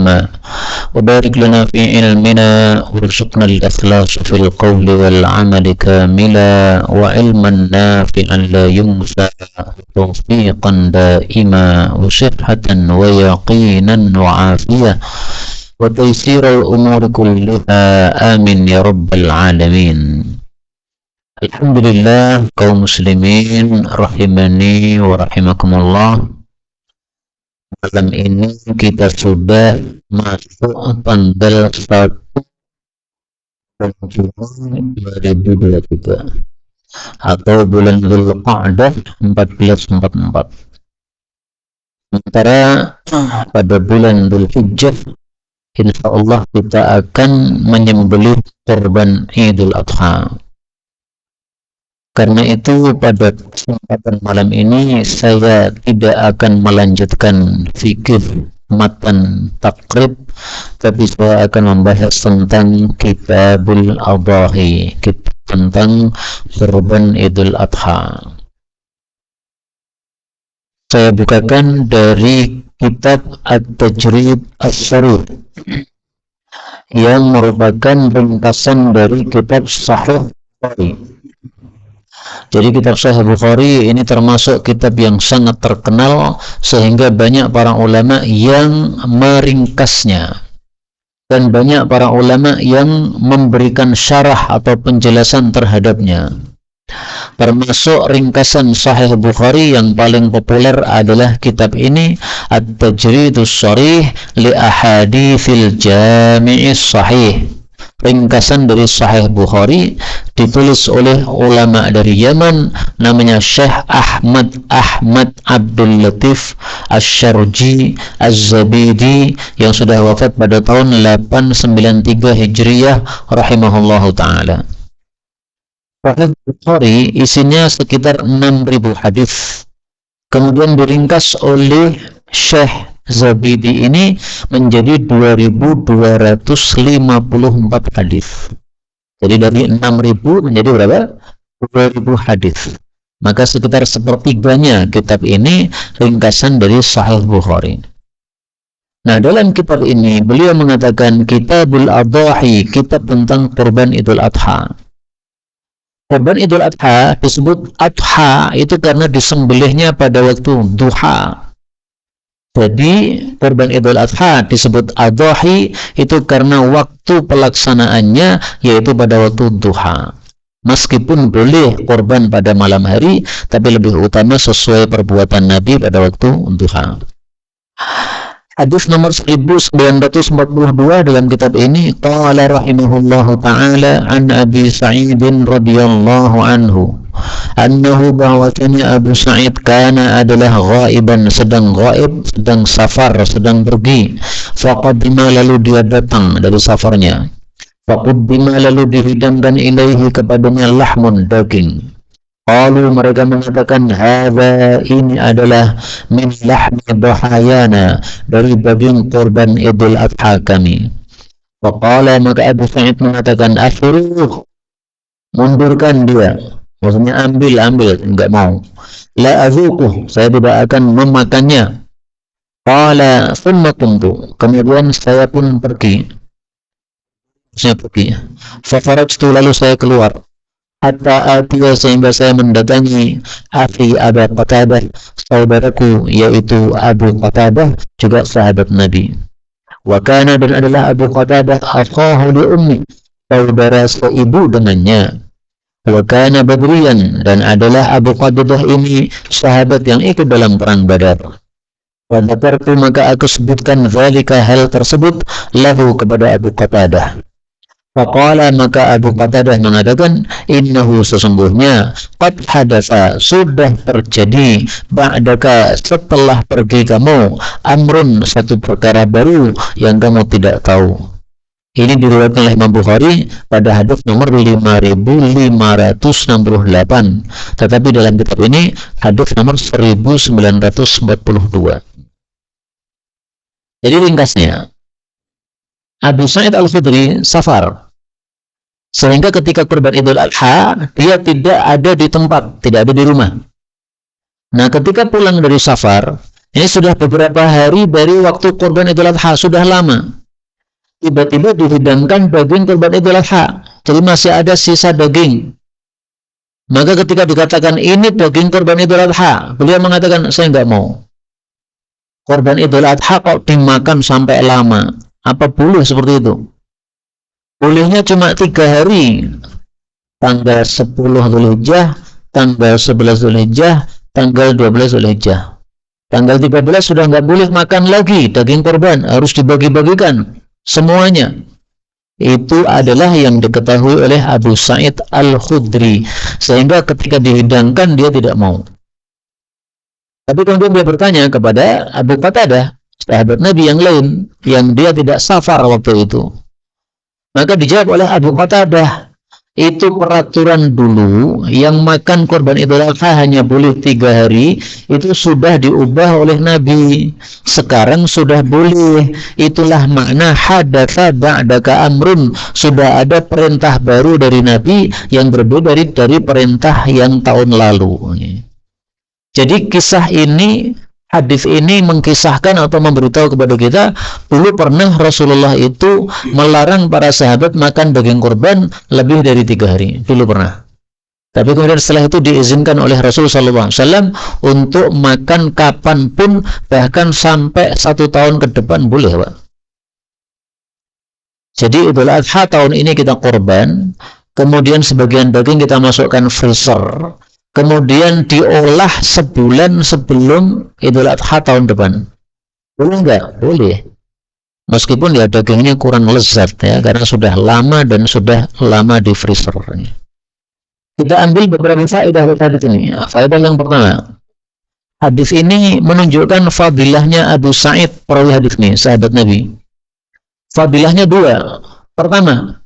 علما وبارك لنا في علمنا وارزقنا الإخلاص في القول والعمل كاملا وعلما نافعا لا ينسى توفيقا دائما وصحة ويقينا وعافية وتيسير الأمور كلها آمين يا رب العالمين. Alhamdulillah kaum muslimin rahimani wa rahimakumullah. Malam ini kita sudah masuk tanggal 1 Juni 2023 atau bulan Dzulqa'dah 1444. Sementara pada bulan Dzulhijjah insyaallah kita akan menyembelih kurban Idul Adha. Karena itu pada kesempatan malam ini saya tidak akan melanjutkan fikih matan takrib, tapi saya akan membahas tentang Kitabul Adhahi, tentang kurban Idul Adha. Saya bukakan dari kitab At-Tajrid As-Sarih yang merupakan ringkasan dari kitab Sahih Bukhari. Jadi kitab Sahih Bukhari ini termasuk kitab yang sangat terkenal sehingga banyak para ulama yang meringkasnya dan banyak para ulama yang memberikan syarah atau penjelasan terhadapnya. Termasuk ringkasan Sahih Bukhari yang paling populer adalah kitab ini, At-Tajridus Sharih li Ahaditsil Jami'is Sahih. Ringkasan dari Sahih Bukhari ditulis oleh ulama dari Yaman namanya Syekh Ahmad Abdul Latif Asy-Syarji Az-Zabidi yang sudah wafat pada tahun 893 Hijriyah rahimahullahu taala. Sahih Bukhari isinya sekitar 6.000 hadis. Kemudian diringkas oleh Syekh Zabidi ini menjadi 2.254 hadis. Jadi dari 6.000 menjadi berapa? 2.000 hadis. Maka sekitar sepertiganya kitab ini ringkasan dari Sahih Bukhari. Nah, dalam kitab ini beliau mengatakan Kitabul Adhahi, kitab tentang kurban Idul Adha. Kurban Idul Adha disebut Adha itu karena disembelihnya pada waktu duha. Jadi kurban Idul Adha disebut Adhahi itu karena waktu pelaksanaannya yaitu pada waktu duha. Meskipun boleh kurban pada malam hari, tapi lebih utama sesuai perbuatan Nabi pada waktu duha. Hadis nomor 1942 dalam kitab ini, qala rahimahullahu ta'ala an Abi Sa'id radhiyallahu anhu annahu bahwasanya Abu Sa'id kana adalah ghaiban, sedang ghaib, sedang safar, sedang pergi. Faqaddima lalu dia datang dari safarnya. Faqaddima lalu dihidangkan ilaihi kepadanya lahmun, daging. Qalu mereka mengatakan hadza ini adalah min lahmi dhahayana, dari daging kurban Idul Adha kami. Faqala maka Abu Sa'id mengatakan asyruh, mundurkan dia. Maksudnya ambil, enggak mau. La azuquh, saya tidak akan memakannya. Qala thumma kuntu, kemudian saya pun pergi. Fa kharajtu, lalu saya keluar. Hatta atiya, sehingga saya mendatangi akhi Abu Qatadah, saudaraku yaitu Abu Qatadah, juga sahabat Nabi. Wa kana, dan adalah Abu Qatadah akhahu li ummi, saudara seibu dengannya. Wa kana badriyan, dan adalah Abu Qatadah ini sahabat yang ikut dalam perang Badar. Wa dzakartu, maka aku sebutkan zalika, hal tersebut, lahu, kepada Abu Qatadah. Faqala, maka Abu Qatadah mengatakan innahu, sesungguhnya qad hadatsa, sudah terjadi, ba'daka, setelah pergi kamu, amrun, satu perkara baru yang kamu tidak tahu. Ini diriwayatkan oleh Imam Bukhari pada hadis nomor 5568, tetapi dalam kitab ini hadis nomor 1942. Jadi ringkasnya, Abu Sa'id Al-Khudri safar, sehingga ketika kurban Idul Adha dia tidak ada di tempat, tidak ada di rumah. Nah, ketika pulang dari safar, Ini sudah beberapa hari dari waktu kurban Idul Adha, sudah lama. Tiba-tiba dihidangkan daging kurban Idul Adha, jadi masih ada sisa daging. Maka ketika dikatakan ini daging kurban Idul Adha, beliau mengatakan saya nggak mau. Kurban Idul Adha kok dimakan sampai lama? Apa boleh seperti itu? Bolehnya cuma 3 hari. Tanggal 10 Dzulhijjah, tanggal 11 Dzulhijjah, tanggal 12 Dzulhijjah. Tanggal 13 sudah nggak boleh makan lagi daging korban, harus dibagi-bagikan semuanya. Itu adalah yang diketahui oleh Abu Sa'id Al-Khudri, sehingga ketika dihidangkan dia tidak mau. Tapi kemudian dia bertanya kepada Abu Qatadah, sahabat Nabi yang lain, yang dia tidak safar waktu itu. Maka dijawab oleh Abu Qatadah, itu peraturan dulu yang makan korban Idul Adha hanya boleh 3 hari, itu sudah diubah oleh Nabi. Sekarang sudah boleh. Itulah makna hadatsa ba'daka amrun, sudah ada perintah baru dari Nabi yang berbeda dari perintah yang tahun lalu. Jadi kisah ini, hadis ini mengkisahkan atau memberitahu kepada kita, dulu pernah Rasulullah itu melarang para sahabat makan daging kurban lebih dari 3 hari. Dulu pernah. Tapi kemudian setelah itu diizinkan oleh Rasulullah SAW untuk makan kapanpun, bahkan sampai 1 tahun ke depan boleh, Pak. Jadi Idul Adha tahun ini kita kurban, kemudian sebagian daging kita masukkan freezer, kemudian diolah sebulan sebelum Idul Adha tahun depan. Boleh nggak? Boleh. Meskipun ya dagingnya kurang lezat ya, karena sudah lama dan sudah lama di freezer. Kita ambil beberapa faedah dari hadis ini. Faedah yang pertama, hadis ini menunjukkan fadilahnya Abu Sa'id perawi hadis ini, sahabat Nabi. Fadilahnya 2. Pertama,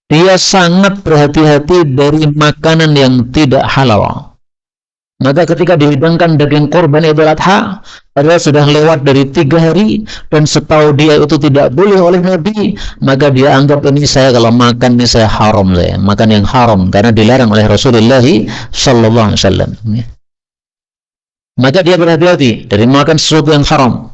dia sangat berhati-hati dari makanan yang tidak halal. Maka ketika dihidangkan daging korban Idul Adha, padahal sudah lewat dari 3 hari, dan setahu dia itu tidak boleh oleh Nabi, maka dia anggap ini saya kalau makan ini saya haram, saya makan yang haram karena dilarang oleh Rasulullah Sallallahu Alaihi Wasallam. Maka dia berhati-hati dari makan sesuatu yang haram,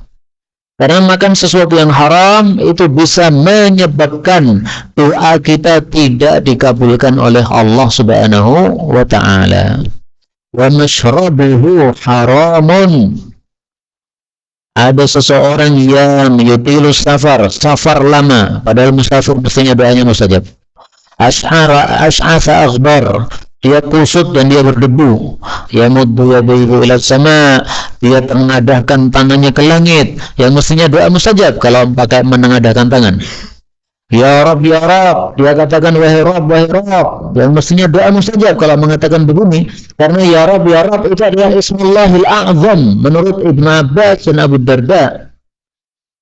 karena makan sesuatu yang haram itu bisa menyebabkan doa kita tidak dikabulkan oleh Allah Subhanahu wa Ta'ala. Wa mashrabuhu haramun. Ada seseorang yang yutilu safar lama, padahal musafir mestinya doanya mustajab. Ash'atha aghbar, dia kusut dan dia berdebu. Yamuddu yadayhi ila sama, dia menengadahkan tangannya ke langit, yang mestinya doa mustajab kalau pakai menengadahkan tangan. Ya Rabb, ya Rabb, dia katakan wahai Rabb, wahai Rabb, yang mestinya doa mustajab kalau mengatakan begini, karena ya Rabb itu adalah Ismullahil A'zam menurut Ibn Abbas dan Abu Darda,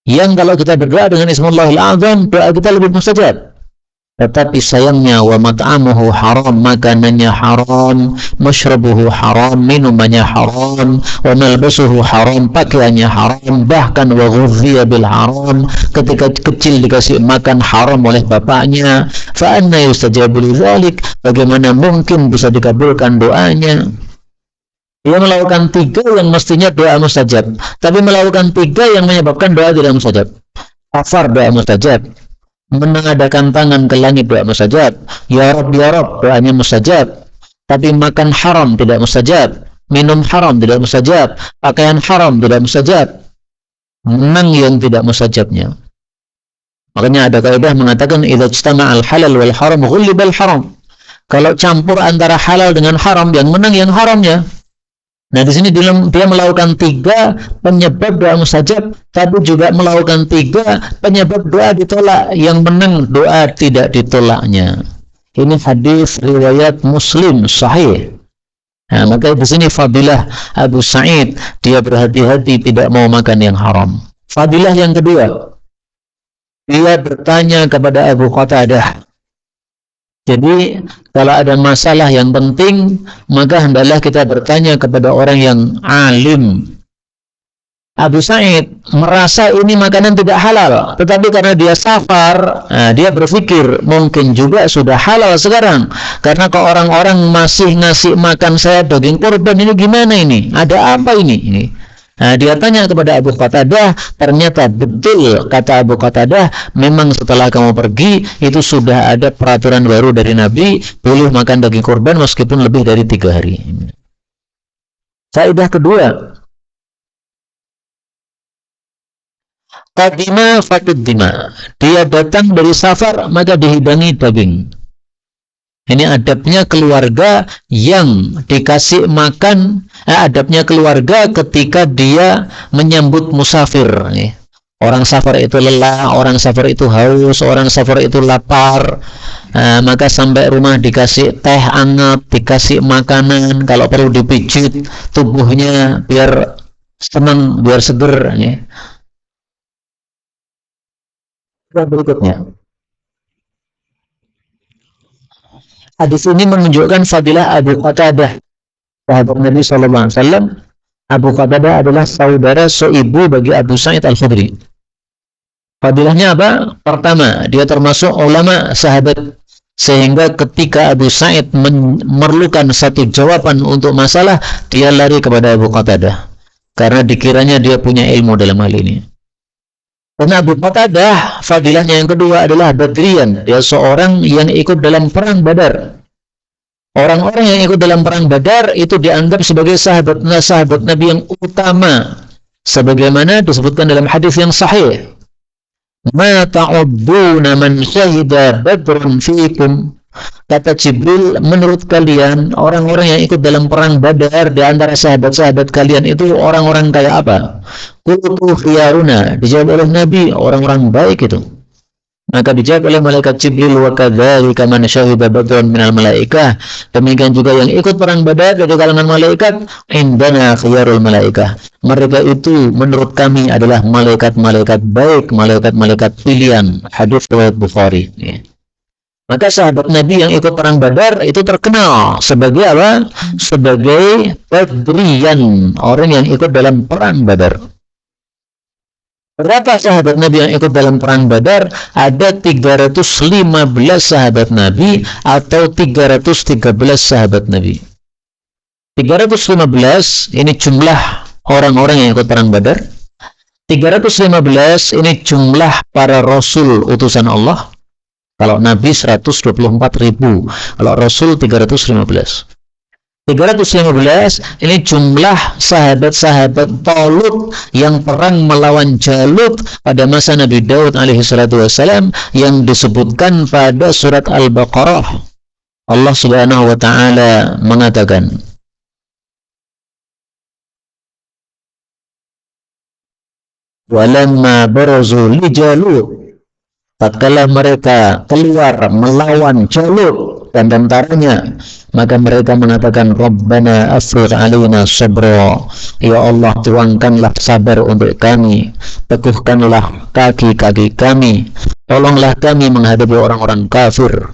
yang kalau kita berdoa dengan Ismullahil A'zam, doa kita lebih mustajab. Tetapi sayangnya, wa mat'amuhu haram, makanannya haram, masyrabuhu haram, minumannya haram, wa malbasuhu haram, pakaiannya haram, bahkan wa ghudhiya bil haram, ketika kecil dikasih makan haram oleh bapaknya. Fa anna yustajabu lidzalik, bagaimana mungkin bisa dikabulkan doanya? Dia melakukan 3 yang mestinya doa mustajab, tapi melakukan 3 yang menyebabkan doa tidak mustajab. Safar doa mustajab, menengadakan tangan ke langit doa mustajab, ya Rabb doanya mustajab, tapi makan haram tidak mustajab, minum haram tidak mustajab, pakaian haram tidak mustajab, menang yang tidak mustajabnya. Makanya ada kaidah mengatakan idza ijtama'al halal wal haram ghullibal haram. Kalau campur antara halal dengan haram, yang menang yang haramnya. Nah, di sini dia melakukan 3 penyebab doa mustajab, tapi juga melakukan 3 penyebab doa ditolak, yang menang doa tidak ditolaknya. Ini hadis riwayat Muslim sahih. Nah, maka di sini fadilah Abu Sa'id, dia berhati-hati tidak mau makan yang haram. Fadilah yang kedua, dia bertanya kepada Abu Qatadah. Jadi kalau ada masalah yang penting, maka hendaklah kita bertanya kepada orang yang alim. Abu Sa'id merasa ini makanan tidak halal, tetapi karena dia safar, dia berpikir mungkin juga sudah halal sekarang. Karena kalau orang-orang masih ngasih makan saya daging kurban, ini gimana ini? Ada apa ini? Nah, dia tanya kepada Abu Qatadah, ternyata betul kata Abu Qatadah, memang setelah kamu pergi itu sudah ada peraturan baru dari Nabi, boleh makan daging kurban meskipun lebih dari 3 hari. Faedah kedua, Qadima fatuddima, dia datang dari safar maka dihidangi daging. Ini adabnya keluarga yang dikasih makan, adabnya keluarga ketika dia menyambut musafir. Orang safar itu lelah, orang safar itu haus, orang safar itu lapar. Maka sampai rumah dikasih teh hangat, dikasih makanan, kalau perlu dipijit tubuhnya biar senang, biar seger. Berikutnya, hadis ini menunjukkan fadilah Abu Qatadah, sahabat Nabi SAW. Abu Qatadah adalah saudara seibu bagi Abu Sa'id Al-Khudri. Fadilahnya apa? Pertama, dia termasuk ulama sahabat, sehingga ketika Abu Sa'id memerlukan satu jawaban untuk masalah, dia lari kepada Abu Qatadah karena dikiranya dia punya ilmu dalam hal ini. Karena Abu Qatadah, fadilahnya yang kedua adalah Badrian. Dia seorang yang ikut dalam perang Badar. Orang-orang yang ikut dalam perang Badar itu dianggap sebagai sahabat Nabi yang utama, sebagaimana disebutkan dalam hadis yang sahih. Ma ta'udduna man syahida badrun fiikum. Kata Jibril, menurut kalian orang-orang yang ikut dalam perang Badar di antara sahabat-sahabat kalian itu orang-orang kayak apa? Qultu khiyaruna, dijawab oleh Nabi, orang-orang baik itu. Maka dijawab oleh malaikat Jibril, wa kadzalika man syahida badran minal malaikah. Demikian juga yang ikut perang Badar dari kalangan malaikat, indana khiyarul malaikah. Mereka itu menurut kami adalah malaikat-malaikat baik, malaikat-malaikat pilihan. Hadis riwayat Bukhari. Maka sahabat Nabi yang ikut perang Badar itu terkenal sebagai apa? Sebagai Badrian, orang yang ikut dalam perang Badar. Berapa sahabat Nabi yang ikut dalam perang Badar? Ada 315 sahabat Nabi atau 313 sahabat Nabi. 315 ini jumlah orang-orang yang ikut perang Badar. 315 ini jumlah para rasul utusan Allah. Kalau Nabi 124.000, kalau Rasul 315. 315 ini jumlah sahabat-sahabat Talut yang perang melawan Jalut pada masa Nabi Daud alaihi salatu wassalam, yang disebutkan pada surat Al-Baqarah. Allah Subhanahu wa taala mengatakan, walamma barazu li Jalut, tatkala mereka keluar melawan Jalut dan tentaranya, maka mereka mengatakan, Rabbana afrigh alaina sabra, ya Allah tuangkanlah sabar untuk kami, teguhkanlah kaki-kaki kami, tolonglah kami menghadapi orang-orang kafir.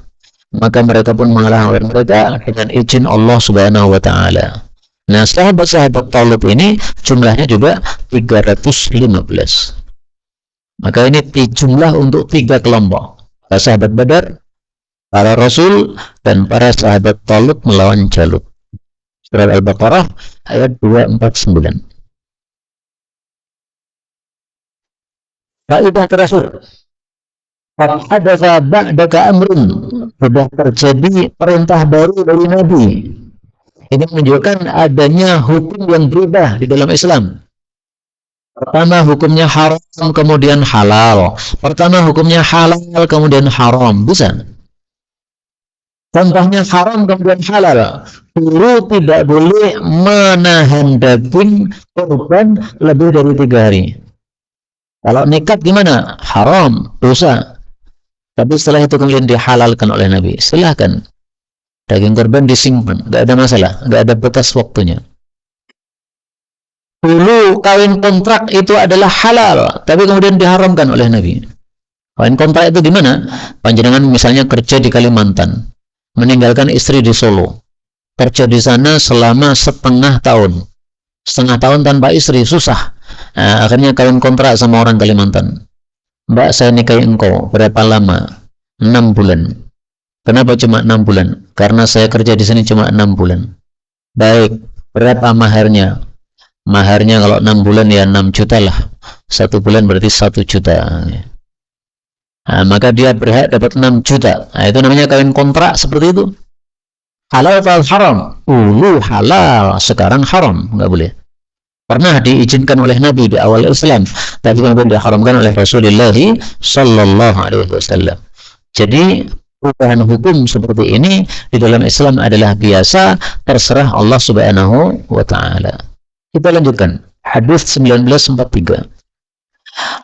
Maka mereka pun mengalahkan mereka dengan izin Allah Subhanahu wa taala. Nah, sahabat-sahabat Talut ini jumlahnya juga 315. Maka ini jumlah untuk 3 kelompok. Para sahabat Badar, para Rasul, dan para sahabat Talut melawan Jalut. Surat Al-Baqarah ayat 249. Faedah terakhir, hadatsa ba'daka amrun, sudah terjadi perintah baru dari Nabi. Ini menunjukkan adanya hukum yang berubah di dalam Islam. Pertama hukumnya haram, kemudian halal. Pertama hukumnya halal, kemudian haram. Bisa. Contohnya haram, kemudian halal. Guru tidak boleh menahan daging korban lebih dari 3 hari. Kalau nekat gimana? Haram, dosa. Tapi setelah itu kemudian dihalalkan oleh Nabi. Silahkan. Daging korban disimpan. Gak ada masalah. Gak ada batas waktunya. Dulu kawin kontrak itu adalah halal, tapi kemudian diharamkan oleh Nabi. Kawin kontrak itu gimana? Panjenengan misalnya kerja di Kalimantan, meninggalkan istri di Solo, kerja di sana selama setengah tahun tanpa istri, susah. Nah, akhirnya kawin kontrak sama orang Kalimantan. Mbak, saya nikahi engkau, berapa lama? 6 bulan. Kenapa cuma 6 bulan? Karena saya kerja di sini cuma 6 bulan. Baik, berapa maharnya? Maharnya kalau 6 bulan ya 6 juta lah. 1 bulan berarti 1 juta. Nah, maka dia berhak dapat 6 juta. Nah, itu namanya kawin kontrak seperti itu. Halal atau haram? Dulu halal, sekarang haram, nggak boleh. Pernah diizinkan oleh Nabi di awal Islam, tapi kemudian diharamkan oleh Rasulullah Sallallahu Alaihi Wasallam. Jadi perubahan hukum seperti ini di dalam Islam adalah biasa, terserah Allah Subhanahu wa Ta'ala. Kita lanjutkan hadis 1943.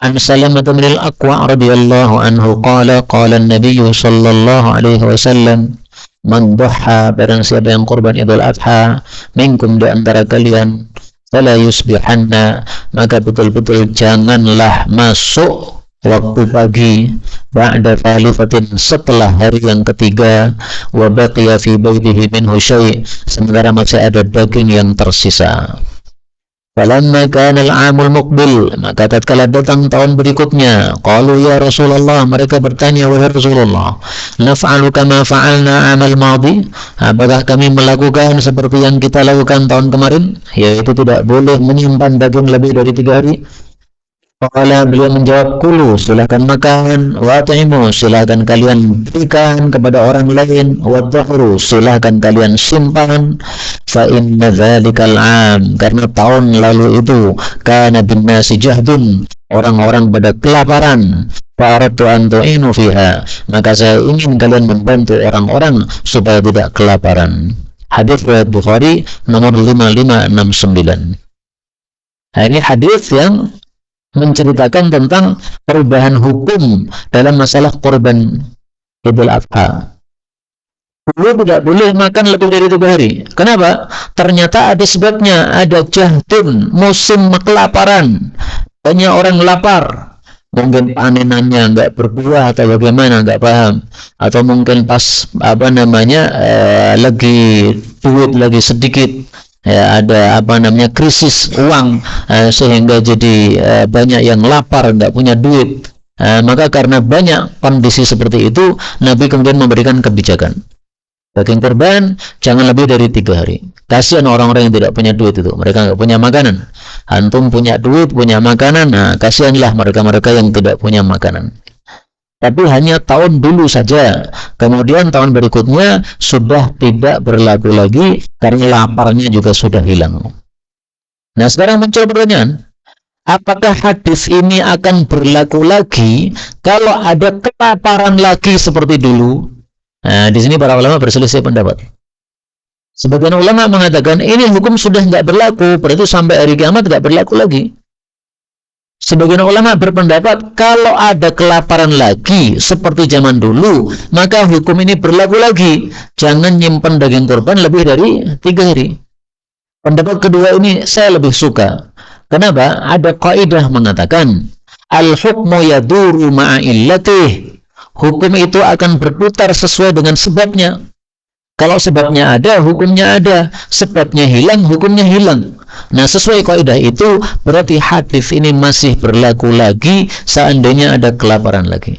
An Salamah bin Al-Aqwa radhiyallahu anhu qala qala an-nabiy sallallahu alaihi wasallam man dhaha, barang siapa yang kurban Idul Adha minkum di antara kalian, fala yusbihanna, maka betul-betul janganlah masuk waktu pagi ba'da thalithatin, setelah hari yang ketiga, wa baqiya fi baitihi minhu syai', sementara masih ada daging yang tersisa. Falamma kana al-'amul muqbil, maka tatkala datang tahun berikutnya, qalu ya Rasulullah, mereka bertanya, wahai Rasulullah, naf'alu kama fa'alna 'amal madi, apakah kami melakukan seperti yang kita lakukan tahun kemarin, yaitu tidak boleh menyimpan daging lebih dari 3 hari? Qala, beliau menjawab, kulu, silahkan makan, wa ta'imu, silahkan kalian berikan kepada orang lain, wa dhahru, silahkan kalian simpan, fa inna dzalikal 'am, karena tahun lalu itu kana bin nasi jahdun, orang-orang pada kelaparan, fa aradtu an tu'inu fiha, maka saya ingin kalian membantu orang-orang supaya tidak kelaparan. Hadis riwayat Bukhari nomor 5569. Nah, ini hadis yang menceritakan tentang perubahan hukum dalam masalah kurban Idul Adha. Dulu tidak boleh makan lebih dari 3 hari. Kenapa? Ternyata ada sebabnya. Ada jahdun, musim kelaparan. Banyak orang lapar. Mungkin panenannya nggak berbuah atau bagaimana, nggak paham. Atau mungkin pas lagi duit lagi sedikit. Ya, ada krisis uang, sehingga jadi banyak yang lapar, nggak punya duit. Maka karena banyak kondisi seperti itu, Nabi kemudian memberikan kebijakan, daging kurban jangan lebih dari 3 hari. Kasihan orang-orang yang tidak punya duit itu, mereka nggak punya makanan. Antum punya duit, punya makanan, nah kasihanlah mereka-mereka yang tidak punya makanan. Tapi hanya tahun dulu saja, kemudian tahun berikutnya sudah tidak berlaku lagi karena laparnya juga sudah hilang. Nah, sekarang muncul pertanyaan, apakah hadis ini akan berlaku lagi kalau ada kelaparan lagi seperti dulu? Nah, di sini para ulama berselisih pendapat. Sebagian ulama mengatakan ini hukum sudah nggak berlaku, berarti sampai hari kiamat nggak berlaku lagi. Sebagian ulama berpendapat kalau ada kelaparan lagi seperti zaman dulu, maka hukum ini berlaku lagi. Jangan nyimpan daging kurban lebih dari 3 hari. Pendapat kedua ini saya lebih suka. Kenapa? Ada kaidah mengatakan al-hukmu yaduru ma'a illatih. Hukum itu akan berputar sesuai dengan sebabnya. Kalau sebabnya ada, hukumnya ada. Sebabnya hilang, hukumnya hilang. Nah, sesuai kaidah itu, berarti hadis ini masih berlaku lagi seandainya ada kelaparan lagi.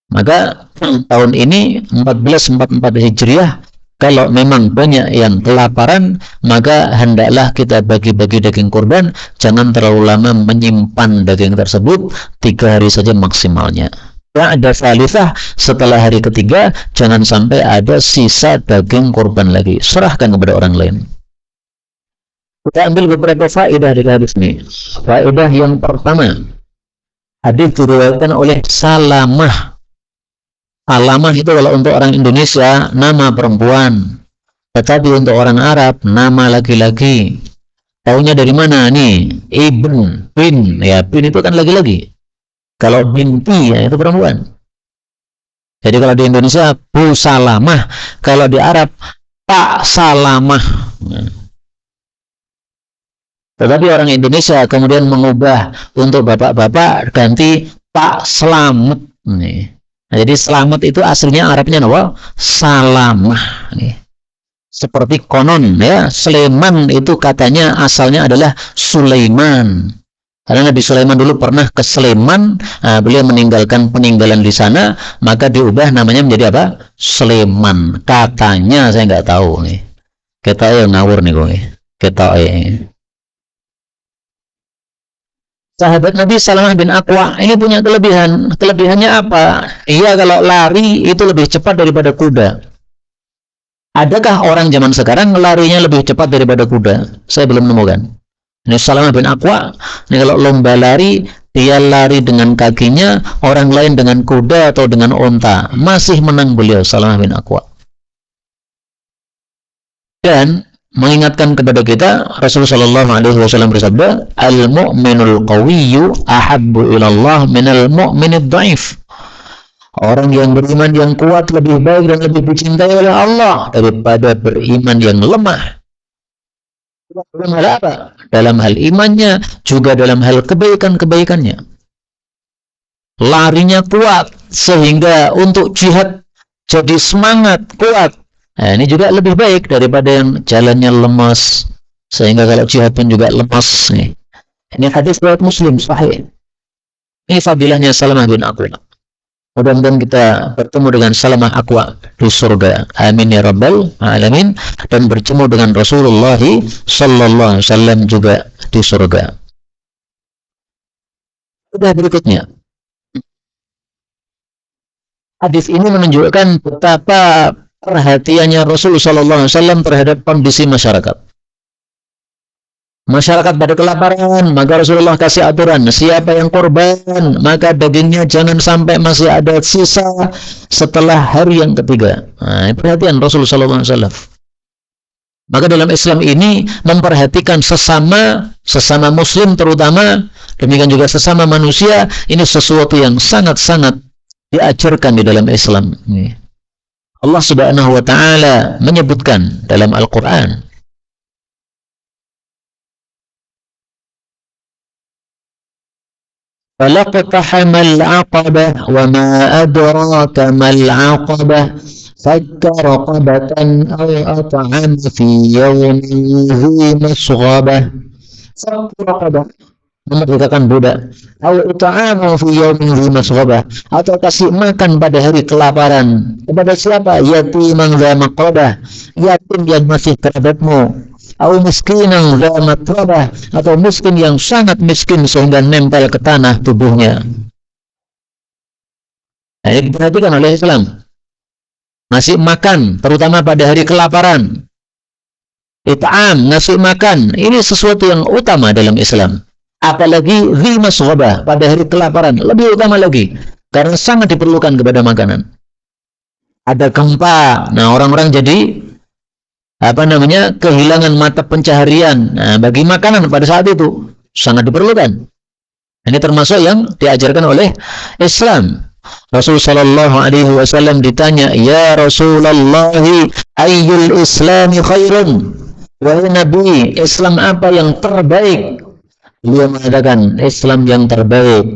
Maka tahun ini 1444 Hijriah, kalau memang banyak yang kelaparan, maka hendaklah kita bagi-bagi daging kurban. Jangan terlalu lama menyimpan daging tersebut, 3 hari saja maksimalnya. Ada salifah, setelah hari ketiga jangan sampai ada sisa daging kurban lagi, serahkan kepada orang lain. Kita ambil beberapa faedah dari hadis ini. Faedah yang pertama, hadis diriwayatkan oleh Salamah. Salamah itu kalau untuk orang Indonesia nama perempuan, tetapi untuk orang Arab nama laki-laki. Taunya dari mana nih? Ibn, bin, ya bin itu kan laki-laki. Kalau binti ya itu perempuan. Jadi kalau di Indonesia Bu Salamah, kalau di Arab Pak Salamah. Tetapi orang Indonesia kemudian mengubah untuk bapak-bapak ganti Pak Slamet. Nah, jadi selamat itu aslinya Arabnya apa? Salamah. Seperti konon ya, Sulaiman itu katanya asalnya adalah Sulaiman. Karena Nabi Sulaiman dulu pernah ke Sleman, beliau meninggalkan peninggalan di sana, maka diubah namanya menjadi apa? Sleman. Katanya, saya nggak tahu nih. Kita yang ngawur nih kok. Kita Sahabat Nabi Salamah bin Aqwa ini punya kelebihan. Kelebihannya apa? Iya, kalau lari itu lebih cepat daripada kuda. Adakah orang zaman sekarang larinya lebih cepat daripada kuda? Saya belum menemukan. Ini Salamah bin Aqwa, ini kalau lomba lari, dia lari dengan kakinya, orang lain dengan kuda atau dengan onta. Masih menang beliau, Salamah bin Aqwa. Dan mengingatkan kepada kita, Rasulullah SAW bersabda, al-mu'minul qawiyyu ahabbu ilallah minal mu'minid dhaif. Orang yang beriman yang kuat lebih baik dan lebih dicintai oleh Allah daripada beriman yang lemah. Dalam hal apa? Dalam hal imannya, juga dalam hal kebaikan-kebaikannya. Larinya kuat, sehingga untuk jihad jadi semangat, kuat. Nah, ini juga lebih baik daripada yang jalannya lemas, sehingga kalau jihad pun juga lemas. Ini hadis riwayat Muslim, sahih. Ini fadilahnya Salamah bin Aqwa. Mudah-mudahan kita bertemu dengan Salamah Aqwa di surga. Amin ya rabbal alamin. Dan bertemu dengan Rasulullah sallallahu alaihi wasallam juga di surga. Sudah berikutnya. Hadis ini menunjukkan betapa perhatiannya Rasulullah sallallahu alaihi wasallam terhadap kondisi masyarakat. Masyarakat pada kelaparan, maka Rasulullah kasih aturan, siapa yang korban, maka dagingnya jangan sampai masih ada sisa setelah hari yang ketiga. Nah, perhatian Rasulullah SAW. Maka dalam Islam ini memperhatikan sesama Muslim terutama, demikian juga sesama manusia, ini sesuatu yang sangat-sangat diajarkan di dalam Islam. Allah Subhanahu wa Ta'ala menyebutkan dalam Al-Quran, فَلَقْتَحَمَ الْعَقَبَةَ وَمَا أَدْرَاكَ مَا الْعَقَبَةُ فَكَّ رَقَبَةً أَوْ أَطْعَمَ فِي يَوْمٍ ذِي مَسْغَبَةٍ. فَكَّ رَقَبَةً, memerdekakan budak, atau it'amu fi yaumin dzi masghabah, atau kasih makan pada hari kelaparan. Kepada siapa? Yatiman dza maqrabah, yatim yang masih kerabatmu. Atau miskinan dza matrabah, atau miskin yang sangat miskin sehingga nempel ke tanah tubuhnya. Nah, ini diperhatikan oleh Islam. Ngasih makan, terutama pada hari kelaparan. It'am, ngasih makan, ini sesuatu yang utama dalam Islam. Apalagi dzi masghabah, pada hari kelaparan, lebih utama lagi, karena sangat diperlukan kepada makanan. Ada gempa, nah orang-orang jadi kehilangan mata pencaharian. Nah, bagi makanan pada saat itu sangat diperlukan. Ini termasuk yang diajarkan oleh Islam. Rasulullah sallallahu alaihi wasallam ditanya, "Ya Rasulullah, ayyul islami khairun?" Wahai Nabi, Islam apa yang terbaik? Beliau mengatakan, Islam yang terbaik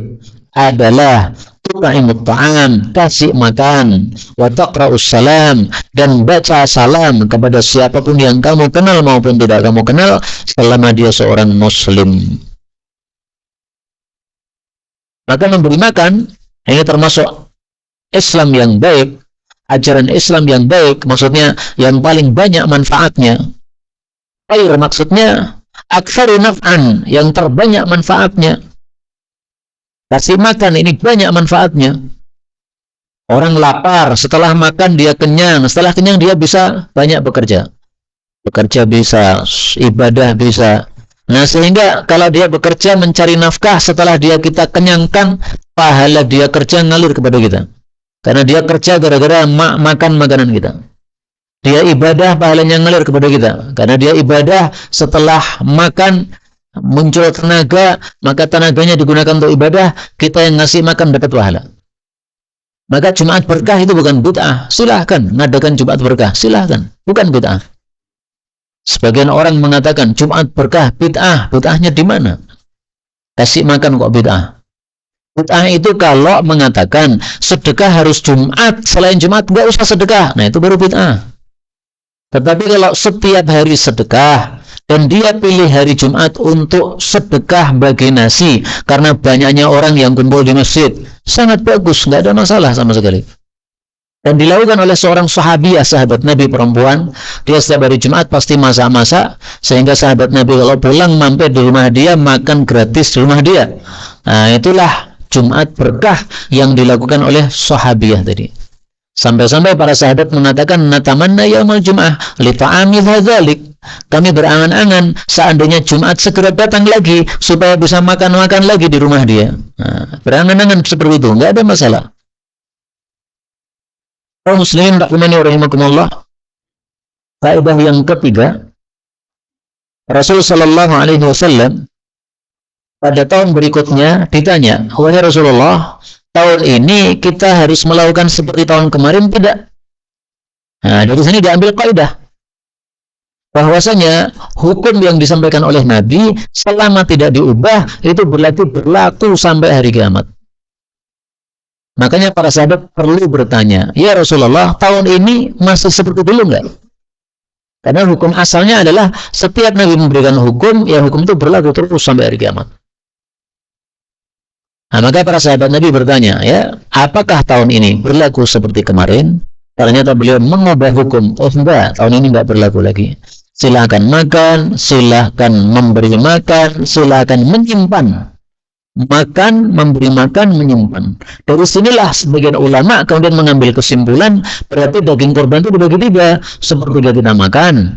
adalah tut'imut ta'am, kasih makan, wa taqra'us salam, dan baca salam kepada siapapun yang kamu kenal maupun tidak kamu kenal selama dia seorang muslim. Maka memberi makan ini termasuk Islam yang baik, ajaran Islam yang baik, maksudnya yang paling banyak manfaatnya. Khair maksudnya aktsaru naf'an, yang terbanyak manfaatnya. Kasih makan ini banyak manfaatnya. Orang lapar, setelah makan dia kenyang, setelah kenyang dia bisa banyak bekerja. Bekerja bisa, ibadah bisa. Nah, sehingga kalau dia bekerja mencari nafkah, setelah kita kenyangkan, pahala dia kerja ngalir kepada kita. Karena dia kerja gara-gara makan makanan kita. Dia ibadah, pahalanya ngalir kepada kita. Karena dia ibadah, setelah makan muncul tenaga, maka tenaganya digunakan untuk ibadah, kita yang ngasih makan dapat pahala. Maka Jumat berkah itu bukan bid'ah. Silahkan ngadakan Jumat berkah, silahkan, bukan bid'ah. Sebagian orang mengatakan Jumat berkah bid'ah. Bid'ahnya di mana? Kasih makan kok bid'ah? Bid'ah itu kalau mengatakan sedekah harus Jumat, selain Jumat nggak usah sedekah, nah itu baru bid'ah. Tetapi kalau setiap hari sedekah dan dia pilih hari Jumat untuk sedekah bagi nasi karena banyaknya orang yang kumpul di masjid, sangat bagus, nggak ada masalah sama sekali. Dan dilakukan oleh seorang sahabiah, sahabat Nabi perempuan. Dia setiap hari Jumat pasti masak-masak, sehingga sahabat Nabi kalau pulang mampir di rumah dia, makan gratis di rumah dia. Nah, itulah Jumat berkah yang dilakukan oleh sahabiah tadi. Sampai-sampai para sahabat mengatakan, natamanna yaumal jum'ah li ta'ami dzalik. Kami berangan-angan seandainya Jumat segera datang lagi supaya bisa makan-makan lagi di rumah dia. Nah, berangan-angan seperti itu, enggak ada masalah. Kaum muslimin rahimani wa rahimakumullah. Faedah yang ketiga, Rasul sallallahu alaihi wasallam pada tahun berikutnya ditanya, "Wahai Rasulullah, tahun ini kita harus melakukan seperti tahun kemarin tidak?" Nah, dari sini diambil kaidah bahwasanya hukum yang disampaikan oleh Nabi selama tidak diubah itu berlaku sampai hari kiamat. Makanya para sahabat perlu bertanya, "Ya Rasulullah, tahun ini masih seperti dulu enggak?" Karena hukum asalnya adalah setiap Nabi memberikan hukum, ya hukum itu berlaku terus sampai hari kiamat. Nah, maka para sahabat Nabi bertanya, ya, apakah tahun ini berlaku seperti kemarin? Ternyata beliau mengubah hukum. Oh enggak, tahun ini enggak berlaku lagi. Silakan makan, silakan memberi makan, silakan menyimpan. Makan, memberi makan, menyimpan. Dari sinilah sebagian ulama kemudian mengambil kesimpulan, berarti daging korban itu dibagi tiga. Sepertiga kita makan,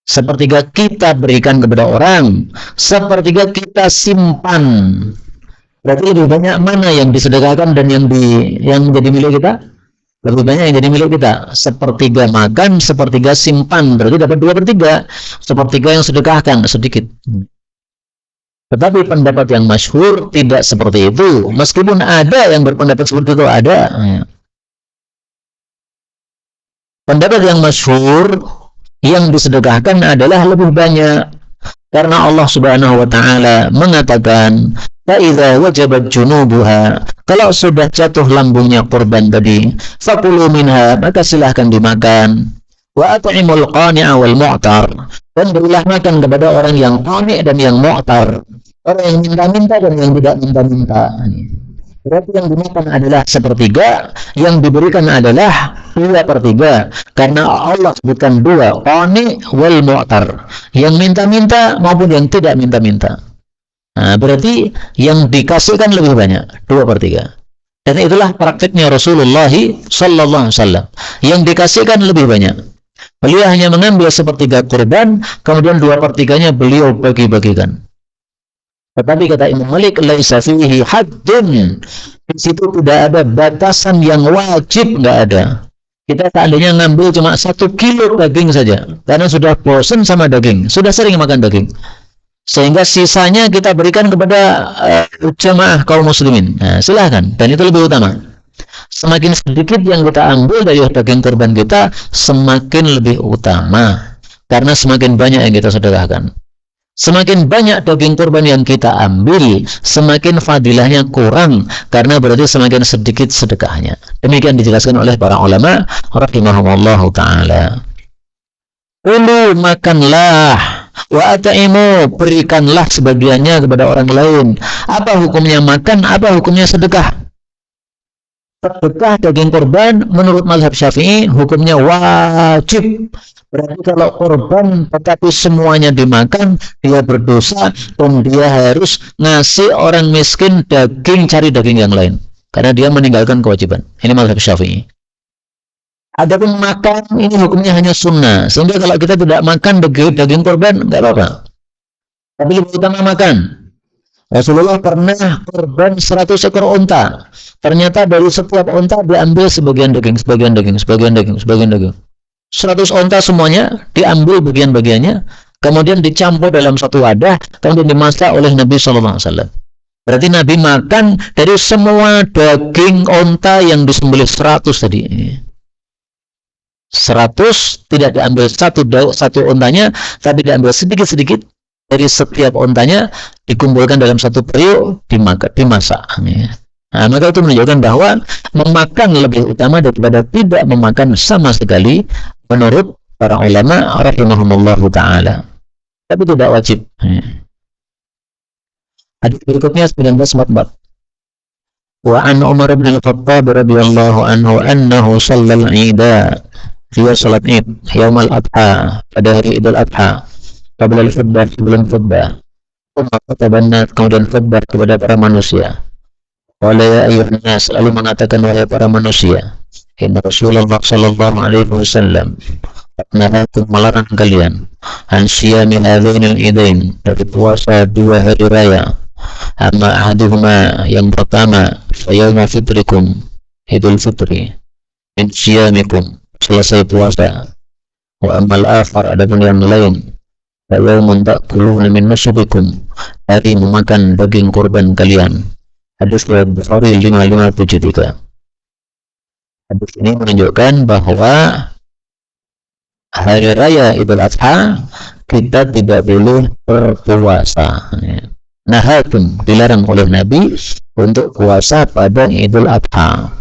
sepertiga kita berikan kepada orang, sepertiga kita simpan. Berarti lebih banyak mana yang disedekahkan dan yang menjadi milik kita? Lebih banyak yang jadi milik kita. Sepertiga makan, sepertiga simpan. Berarti dapat 2/3. Sepertiga yang sedekahkan, sedikit. Tetapi pendapat yang masyhur tidak seperti itu. Meskipun ada yang berpendapat seperti itu, ada. Pendapat yang masyhur yang disedekahkan adalah lebih banyak. Karena Allah Subhanahu wa taala mengatakan, "Fa'idza wajabat junubuha." Kalau sudah jatuh lambungnya korban tadi, fakulu minha, maka silahkan dimakan. Wa at'imul qani'a wal mu'tar. Dan berilah makan kepada orang yang qani' dan yang mu'tar. Orang yang minta-minta dan yang tidak minta-minta. Berarti yang dimakan adalah sepertiga, yang diberikan adalah 2/3. Karena Allah sebutkan 2, qani' wal mu'tar. Yang minta-minta maupun yang tidak minta-minta. Nah, berarti yang dikasihkan lebih banyak, 2/3. Dan itulah praktiknya Rasulullah sallallahu alaihi wasallam. Yang dikasihkan lebih banyak. Beliau hanya mengambil sepertiga kurban, kemudian 2/3-nya beliau bagi-bagikan. Tetapi kata Imam Malik, laisa fihi haddun. Di situ tidak ada batasan yang wajib, nggak ada. Kita seandainya ngambil cuma 1 kilo daging saja, karena sudah bosan sama daging, sudah sering makan daging, sehingga sisanya kita berikan kepada jamaah kaum muslimin. Nah, silahkan, dan itu lebih utama. Semakin sedikit yang kita ambil dari daging kurban kita, semakin lebih utama, karena semakin banyak yang kita sedekahkan. Semakin banyak daging kurban yang kita ambil, semakin fadilahnya kurang, karena berarti semakin sedikit sedekahnya. Demikian dijelaskan oleh para ulama rahimahumullahu ta'ala. Ulu, makanlah, wa at'imu, berikanlah sebagiannya kepada orang lain. Apa hukumnya makan, apa hukumnya sedekah? Sedekah daging kurban menurut mazhab Syafi'i hukumnya wajib. Berarti kalau korban tetapi semuanya dimakan, dia berdosa dan dia harus ngasih orang miskin daging, cari daging yang lain. Karena dia meninggalkan kewajiban. Ini mazhab Syafi'i. Adapun makan, ini hukumnya hanya sunnah. Sehingga kalau kita tidak makan daging korban, nggak apa-apa. Tapi lebih utama makan. Rasulullah pernah korban 100 ekor unta. Ternyata dari setiap unta diambil sebagian daging, sebagian daging, sebagian daging, sebagian daging. 100 onta semuanya diambil bagian-bagiannya, kemudian dicampur dalam satu wadah, kemudian dimasak oleh Nabi sallallahu alaihi wasallam. Berarti Nabi makan dari semua daging onta yang disembelih 100 tadi. 100 tidak diambil satu ontanya, tapi diambil sedikit-sedikit dari setiap ontanya, dikumpulkan dalam satu periuk, dimasak. Nah, maka itu menunjukkan bahwa memakan lebih utama daripada tidak memakan sama sekali menurut para ulama rahimahumullahu ta'ala. Tapi tidak wajib. Hadis berikutnya 1944. Wa an Umar bin Al-Khattab radhiyallahu anhu annahu shallal 'ida, dia salat Id yaumul adha, pada hari Idul Adha, qabla al-khutbah, sebelum khutbah. Kemudian khutbah kepada para manusia. Qala ya ayyuhan nas, lalu mengatakan wahai para manusia, inna Rasulullah sallallahu alaihi wasallam nahakum, melarang kalian, an siyami hadainil idain, dari puasa dua hari raya. Amma ahaduhuma, yang pertama, fayawma fitrikum, Idul Fitri, min siyamikum, selesai puasa. Wa ammal akhar, adapun yang lain, fayawmun ta'kuluna min nusukikum, hari memakan daging kurban kalian. Hadis riwayat Bukhari 5573. Hadis ini menunjukkan bahwa hari raya Idul Adha kita tidak boleh berpuasa. Nahakum, dilarang oleh Nabi untuk puasa pada Idul Adha.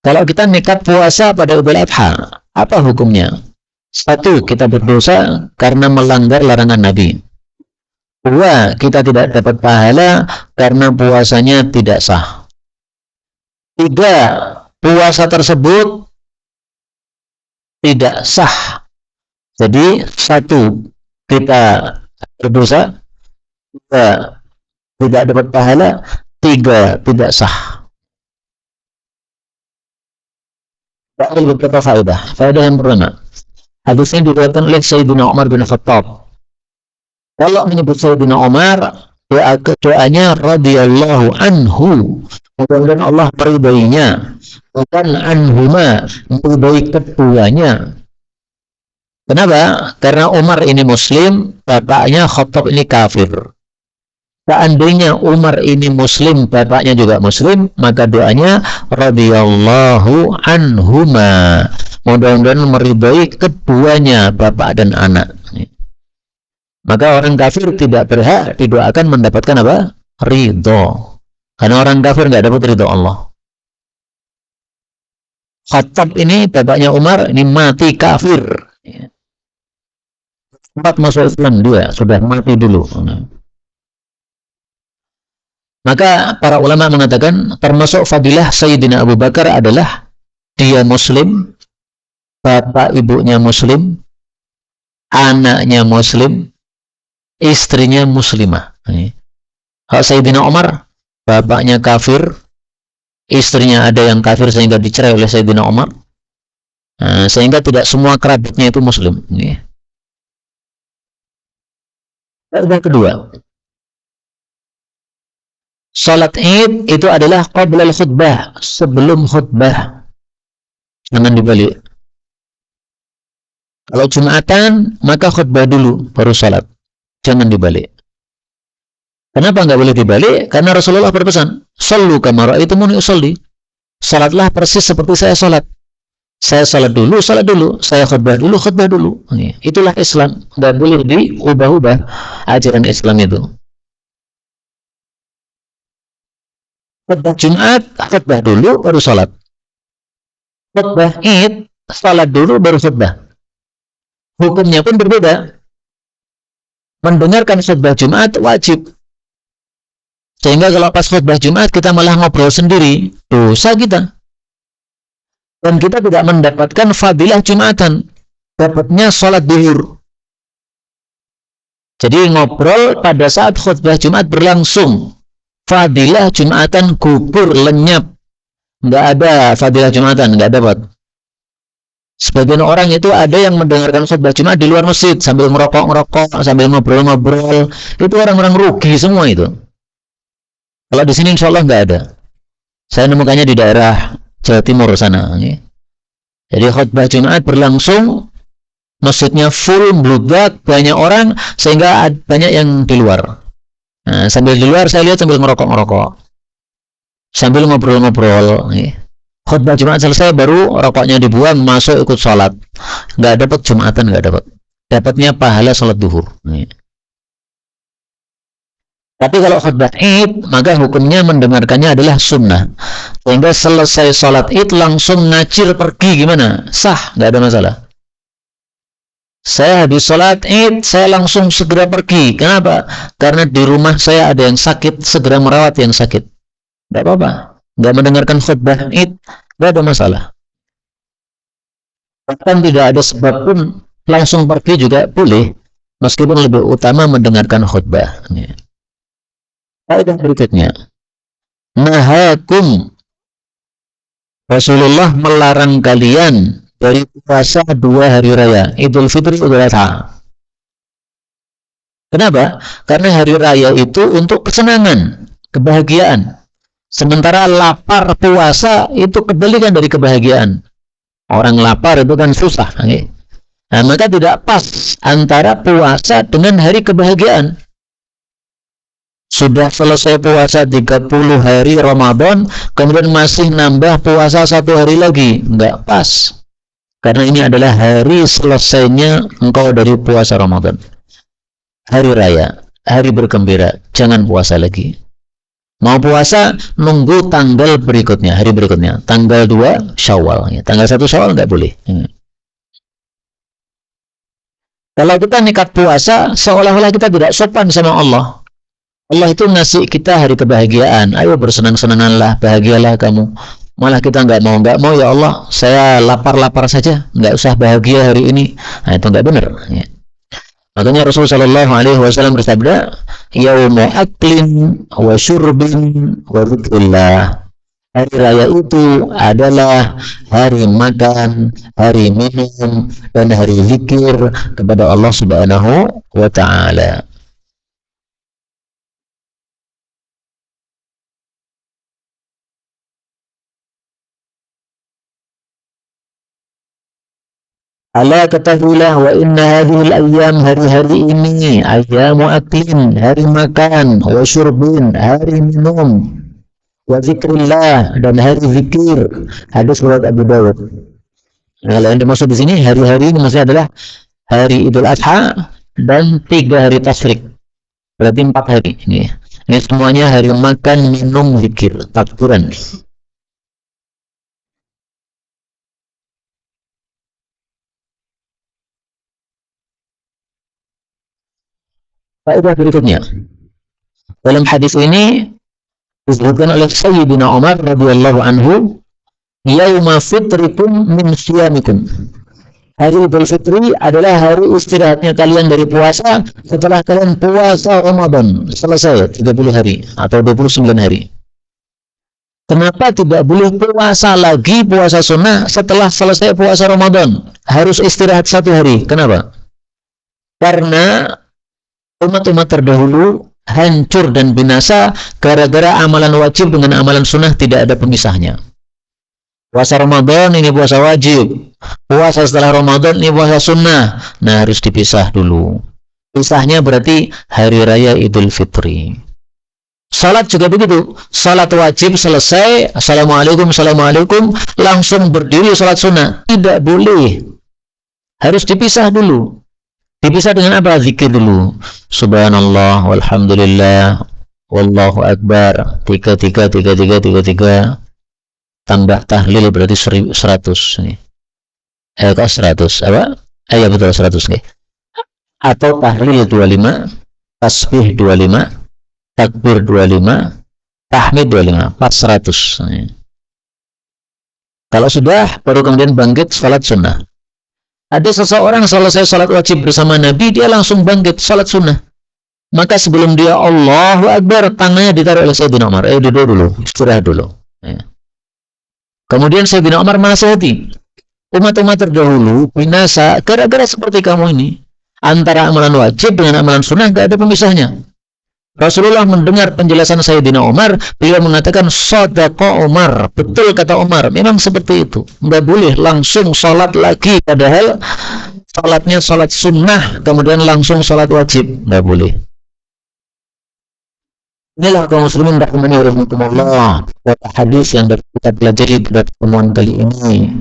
Kalau kita nekat puasa pada Idul Adha, apa hukumnya? Satu, kita berdosa karena melanggar larangan Nabi. Dua, kita tidak dapat pahala karena puasanya tidak sah. Tiga, puasa tersebut tidak sah. Jadi satu, kita berdosa. Dua, tidak dapat pahala. Tiga, tidak sah. Ada beberapa faedah. Faedah yang pertama, hadisnya diriwayatkan oleh Sayyidina Umar bin Khattab. Kalau menyebut Sayyidina Umar, doanya radhiyallahu anhu, mudah-mudahan Allah meridainya, bukan anhuma, meridai keduanya. Kenapa? Karena Umar ini muslim, bapaknya Khattab ini kafir. Seandainya Umar ini muslim, bapaknya juga muslim, maka doanya radhiyallahu anhuma, mudah-mudahan meridai keduanya, bapak dan anak. Maka orang kafir tidak berhak didoakan mendapatkan apa? Ridho. Karena orang kafir nggak dapat ridho Allah. Khattab ini bapaknya Umar ini mati kafir. Sempat masuk Islam dia, sudah mati dulu. Maka para ulama mengatakan termasuk fadilah Sayyidina Abu Bakar adalah dia muslim, bapak ibunya muslim, anaknya muslim, istrinya muslimah. Sayyidina Umar, bapaknya kafir, istrinya ada yang kafir sehingga dicerai oleh Sayyidina Umar, sehingga tidak semua kerabatnya itu muslim. Yang kedua, salat Id itu adalah qabla al-khutbah, sebelum khutbah. Jangan dibalik. Kalau Jumatan, maka khutbah dulu, baru salat. Jangan dibalik. Kenapa nggak boleh dibalik? Karena Rasulullah berpesan, "Shallu kama ra'aitumuni usolli." Salatlah persis seperti saya salat. Saya salat dulu, saya khutbah dulu. Itulah Islam. Nggak boleh diubah-ubah ajaran Islam itu. Khutbah Jumat, khutbah dulu, baru salat. Khutbah Id, salat dulu, baru khutbah. Hukumnya pun berbeda. Mendengarkan khutbah Jumat wajib. Sehingga kalau pas khutbah Jumat kita malah ngobrol sendiri, dosa kita. Dan kita tidak mendapatkan fadilah Jumatan, dapatnya sholat duhur. Jadi ngobrol pada saat khutbah Jumat berlangsung, fadilah Jumatan gugur, lenyap. Nggak ada fadilah Jumatan, nggak dapat. Sebagian orang itu ada yang mendengarkan khutbah Jumat di luar masjid sambil merokok, sambil ngobrol-ngobrol. Itu orang-orang rugi semua itu. Kalau di sini insya Allah nggak ada. Saya nemukannya di daerah Jawa Timur sana. Jadi khutbah Jumat berlangsung, masjidnya full, bludak, banyak orang, sehingga banyak yang di luar. Nah, sambil di luar saya lihat sambil merokok, sambil ngobrol-ngobrol. Khutbah Jumat selesai baru rokoknya dibuang, masuk ikut sholat. Nggak dapat Jumatan, nggak dapat. Dapatnya pahala sholat duhur. Tapi kalau khutbah Id, maka hukumnya mendengarkannya adalah sunnah. Sehingga selesai sholat Id langsung ngacir pergi, gimana? Sah, nggak ada masalah. Saya habis sholat Id, saya langsung segera pergi. Kenapa? Karena di rumah saya ada yang sakit, segera merawat yang sakit. nggak apa-apa. Nggak mendengarkan khutbah Id, nggak ada masalah. Bahkan tidak ada sebab pun langsung pergi juga boleh, meskipun lebih utama mendengarkan khutbah. Kaidah berikutnya, nahakum, Rasulullah melarang kalian dari puasa 2 hari raya, Idul Fitri, Idul Adha. Kenapa? Karena hari raya itu untuk kesenangan, kebahagiaan. Sementara lapar puasa itu kebalikan dari kebahagiaan. Orang lapar itu kan susah. Nah, maka tidak pas antara puasa dengan hari kebahagiaan. Sudah selesai puasa 30 hari Ramadan, kemudian masih nambah puasa 1 hari lagi. Enggak pas. Karena ini adalah hari selesainya engkau dari puasa Ramadan. Hari raya, hari bergembira, jangan puasa lagi. Mau puasa, nunggu tanggal berikutnya, hari berikutnya. Tanggal 2 Syawal. Tanggal 1 Syawal enggak boleh. Kalau kita nekat puasa, seolah-olah kita tidak sopan sama Allah. Allah itu ngasih kita hari kebahagiaan. Ayo bersenang-senanganlah, bahagialah kamu. Malah kita nggak mau ya Allah, saya lapar-lapar saja, nggak usah bahagia hari ini. Nah, itu nggak benar. Makanya Rasulullah SAW bersabda, yaumu aklin wa syurbin wa dzikrillah. Hari raya itu adalah hari makan, hari minum, dan hari zikir kepada Allah Subhanahu wa Ta'ala. Ala ketahuilah wa inna hadhil ayyam, hari-hari ini ayyamu aklin, hari makan, wa syurbin, hari minum, wa zikrillah, dan hari zikir. Hadis riwayat Abu Dawud. Nah, yang dimaksud di sini hari-hari ini maksudnya adalah hari Idul Adha dan 3 hari Tasyrik. Berarti 4 hari ini. Ini semuanya hari makan, minum, zikir, takbiran. Faedah berikutnya, dalam hadis ini disebutkan oleh Sayyidina Umar radhiyallahu anhu, yauma fitrikum min siyamikum. Hari Idul Fitri adalah hari istirahatnya kalian dari puasa setelah kalian puasa Ramadan selesai 30 hari atau 29 hari. Kenapa tidak boleh puasa lagi, puasa sunnah setelah selesai puasa Ramadan? Harus istirahat 1 hari. Kenapa? Karena umat-umat terdahulu hancur dan binasa gara-gara amalan wajib dengan amalan sunnah tidak ada pemisahnya. Puasa Ramadan ini puasa wajib, puasa setelah Ramadan ini puasa sunnah. Nah, harus dipisah dulu. Pisahnya berarti hari raya Idul Fitri. Salat juga begitu. Salat wajib selesai, assalamualaikum, assalamualaikum, langsung berdiri salat sunnah. Tidak boleh. Harus dipisah dulu. Dipisah dengan apa? Zikir dulu. Subhanallah, walhamdulillah, wallahu akbar. 33. Tambah tahlil berarti 100 nih. Kok 100 apa? Ya betul 100 nih. Atau tahlil 25, tasbih 25, takbir 25, tahmid 25, 400. Kalau sudah, baru kemudian bangkit salat sunnah. Ada seseorang selesai salat wajib bersama Nabi, dia langsung bangkit salat sunnah. Maka sebelum dia Allahu Akbar, tangannya ditaruh oleh Sayyidina Umar. Duduk dulu, istirahat dulu. Kemudian Sayyidina Umar menasihati, umat-umat terdahulu binasa gara-gara seperti kamu ini. Antara amalan wajib dengan amalan sunnah gak ada pemisahnya. Rasulullah mendengar penjelasan Sayyidina Umar, beliau mengatakan, Shadaqa Umar, betul kata Umar, memang seperti itu. Nggak boleh langsung sholat lagi, padahal sholatnya sholat sunnah, kemudian langsung sholat wajib, nggak boleh. Inilah kaum muslimin rahimani wa rahimakumullah, hadis yang kita pelajari pada pertemuan kali ini.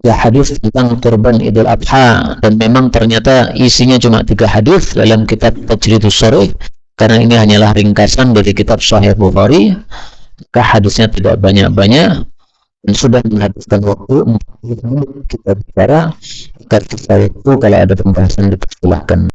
Ya, hadis tentang kurban Idul Adha, dan memang ternyata isinya cuma 3 hadis dalam kitab Tajridus Shorih, karena ini hanyalah ringkasan dari kitab Sahih Bukhari, maka hadisnya tidak banyak-banyak dan sudah menghabiskan waktu 40 menit kita bicara. Agar kita itu kalau ada pembahasan dipersilahkan.